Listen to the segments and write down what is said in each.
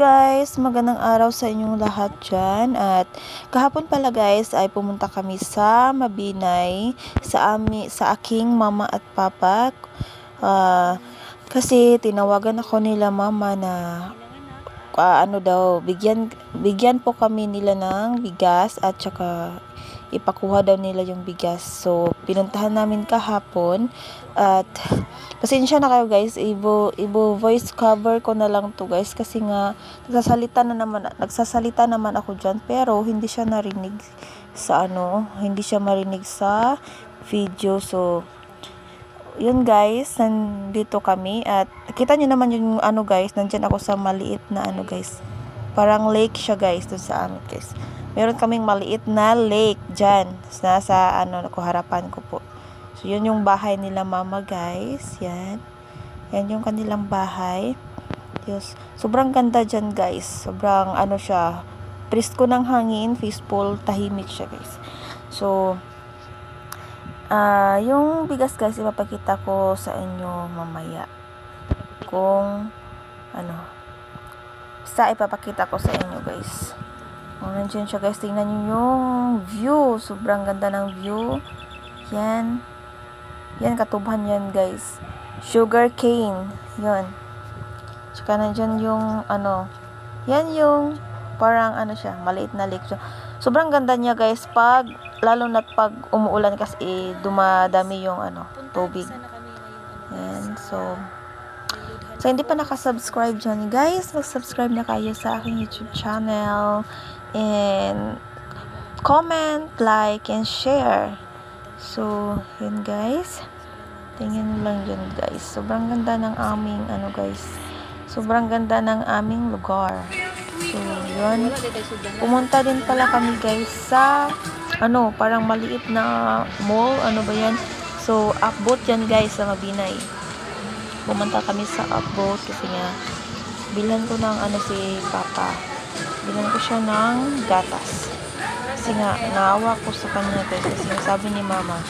guys, magandang araw sa inyong lahat dyan. At kahapon pala guys ay pumunta kami sa Mabinay sa aking mama at papa. Kasi tinawagan ako nila mama na bigyan po kami nila ng bigas at saka ipakuha daw nila yung bigas. So pinuntahan namin kahapon at pasensya na kayo guys, voice cover ko na lang to guys kasi nga nagsasalita naman ako dyan pero hindi siya narinig sa hindi siya marinig sa video. So yun guys, nandito kami at kita nyo naman yung guys, nandyan ako sa maliit na guys, parang lake siya guys doon sa amin guys. Meron kaming maliit na lake dyan nasa harapan ko po. So yun yung bahay nila mama guys, yan yung kanilang bahay. Yes. Sobrang ganda dyan guys, sobrang siya, presko ng hangin, peaceful, tahimik siya guys. So yung bigas guys, ipapakita ko sa inyo mamaya kung basta ipapakita ko sa inyo guys. Nandiyan siya guys, tingnan nyo yung view, sobrang ganda ng view. Yan katuban yan guys, sugar cane, yun. Tsaka nandyan yung yan yung parang siya, maliit na lake. So, sobrang ganda niya guys lalo na pag umuulan kasi dumadami yung tubig. Yan, so hindi pa nakasubscribe dyan guys, mag-subscribe na kayo sa aking YouTube channel and comment, like, and share. So yun guys, tingin lang dyan guys, sobrang ganda ng aming guys, sobrang ganda ng aming lugar. So yun, pumunta din pala kami guys sa parang maliit na mall, ba yan. So Upboat yan guys sa Mabinay. Pumunta kami sa Upboat kasi nga bilhan ko ng si papa, bilhan ko siya ng gatas kasi nga naawa ko sa kanya guys, kasi sabi ni mama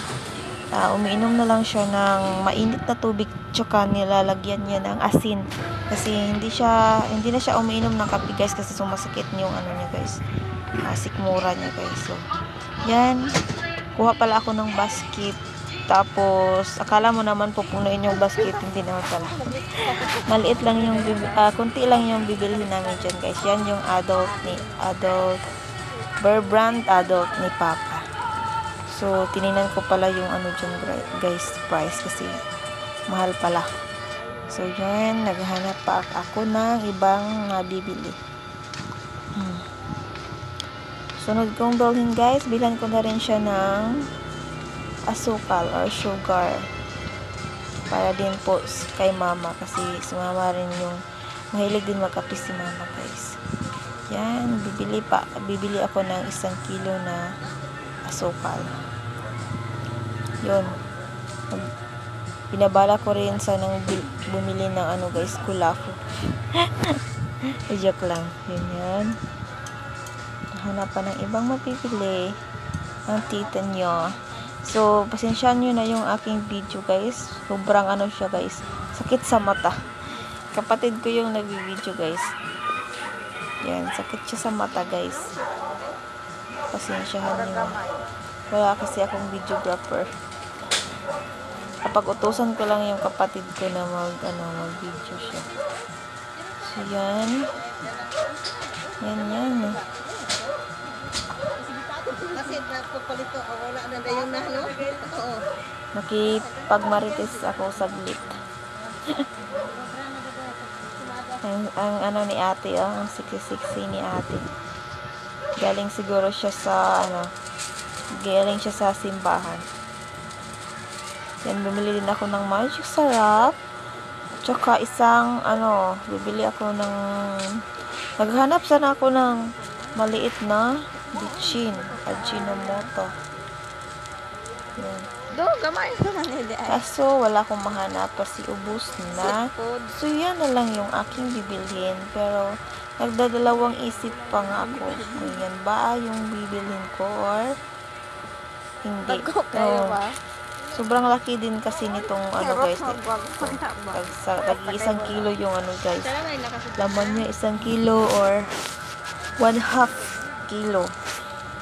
umiinom na lang siya ng mainit na tubig tsaka nilalagyan niya ng asin kasi hindi na siya umiinom ng kape guys kasi sumasakit yung niya guys, sikmura niya guys. So yan, kuha pala ako ng basket, tapos akala mo naman pupunuin yung basket, hindi naman pala. Maliit lang yung kunti lang yung bibilhin namin dyan guys. Yan yung Bear Brand adult ni papa. So tiningnan ko pala yung dyan guys, price kasi mahal pala. So yan, naghahanap pa ako ng ibang bibili. Sunod kong bilhin guys, bilhan ko na rin siya ng asukal or sugar para din po kay mama kasi si mama rin yung mahilig din magkape si mama guys. Yan, bibili ako ng 1 kilo na asukal. Yun, pinabala ko rin sanang bumili ng guys, kulafo. Joke lang, yun. Hanap pa ng ibang mapipili ang tita nyo. So pasensyahan nyo na yung aking video guys, sobrang siya guys, sakit sa mata. Kapatid ko yung nag-video guys, yan, sakit siya sa mata guys, pasensyahan nyo, wala kasi akong videographer. Kapag utusan ko lang yung kapatid ko na mag-video siya. So yan nakipagmarites ako saglit. ang ni ate, ang siksi ni ate, galing siguro siya sa simbahan. Yan, bumili din ako ng magic sarap tsaka isang bibili ako ng naghanap sana ako ng maliit na bitchin, Ajinomoto. Yan. Gamay ko na nila. Kaso wala akong mahanap kasi ubos na. So yan na lang yung aking bibilhin, pero nagdadalawang isip pa nga ako. Yan ba yung bibilhin ko or hindi? Sobrang laki din kasi nitong ano guys. Isang kilo yung ano guys. Laman niya 1 kilo or 1/2 kilo.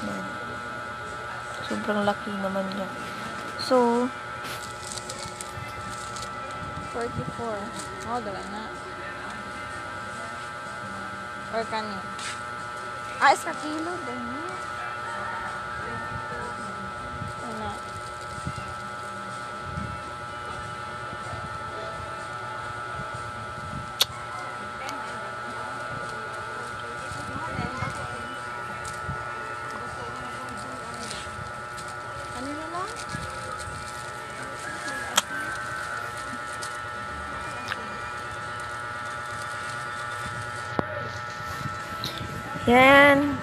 Yan. Sobrang laki naman niya. So, 44. Oh, dala na. Or kani. Isa kilo din. Ano? Ano na lang? yan.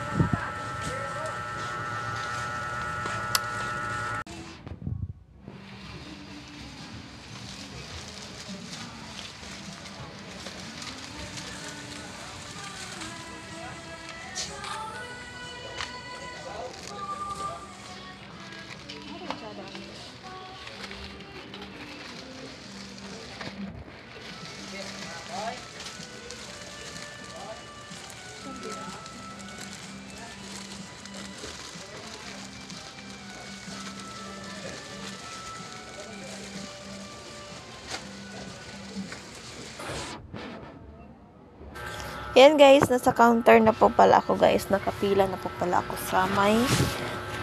Yan guys, nasa counter na po pala ako guys. Nakapila na po pala ako sa may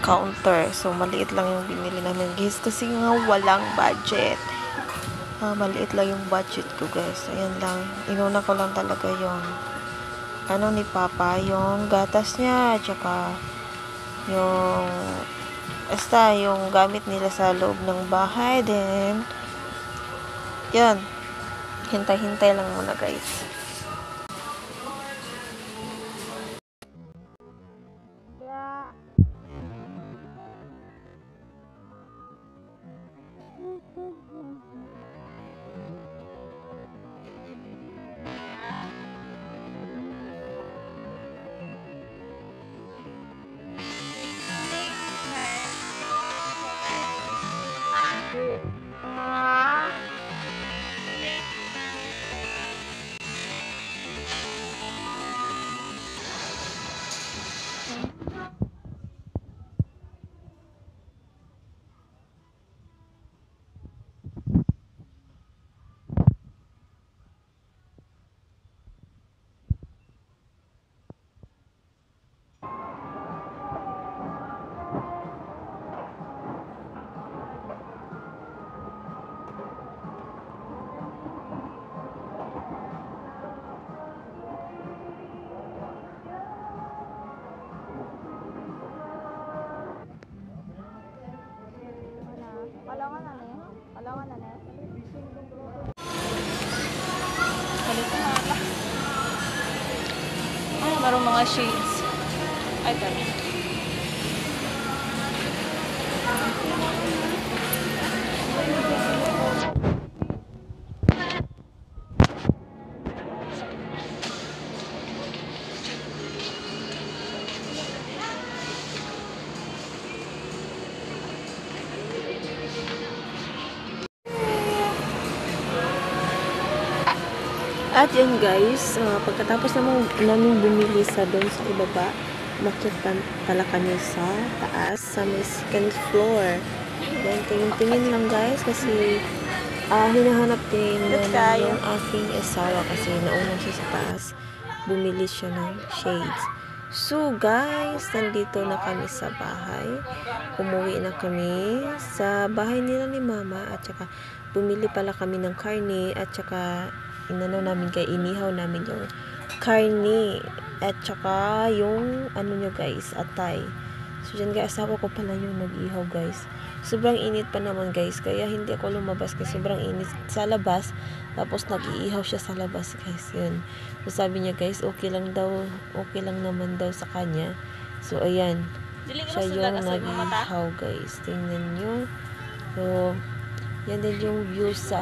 counter. So, maliit lang yung binili namin guys. Kasi nga walang budget. Maliit lang yung budget ko guys. Ayan lang. Inuna ko lang talaga yung ano ni Papa. Yung gatas niya. Tsaka yung basta yung gamit nila sa loob ng bahay. Then, yan. Hintay-hintay lang muna guys. Palawan na ne. Ay, marong mga shades. Ay, dami. At yan guys, pagkatapos namin bumili sa doon sa ibaba, makita pala kami sa taas, sa may second floor. Then, tingin-tingin lang guys kasi hinahanap din yung aking asawa kasi nauna siya sa taas. Bumili siya ng shades. So guys, nandito na kami sa bahay. Umuwi na kami sa bahay nila ni Mama at saka bumili pala kami ng karne at saka inihaw namin yung karne at saka yung ano nyo guys, atay. So dyan guys, asawa ko pala yung nag-ihaw guys. Sobrang init pa naman guys, kaya hindi ako lumabas kasi sobrang init sa labas. Tapos nag-iihaw siya sa labas guys, yun. So sabi niya guys, okay lang naman daw sa kanya. So ayan, siya yung nag-iihaw guys. Tingnan nyo. So yan din yung views sa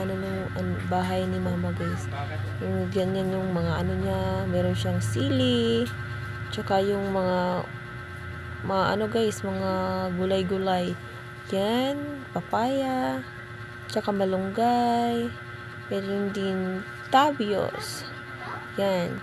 bahay ni Mama guys. Yung ganyan yung mga ano niya, meron siyang sili, tsaka yung mga ano guys, mga gulay-gulay. Yan, papaya, tsaka malunggay, meron din tabios. Yan.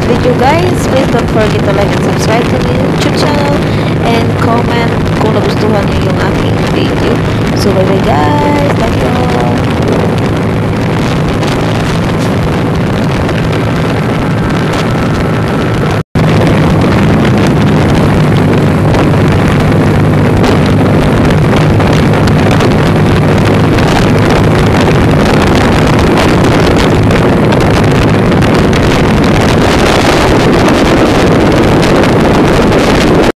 Video guys, please don't forget to like and subscribe to my YouTube channel and comment kung nagustuhan niyo yung aking video. So bye bye guys, thank you.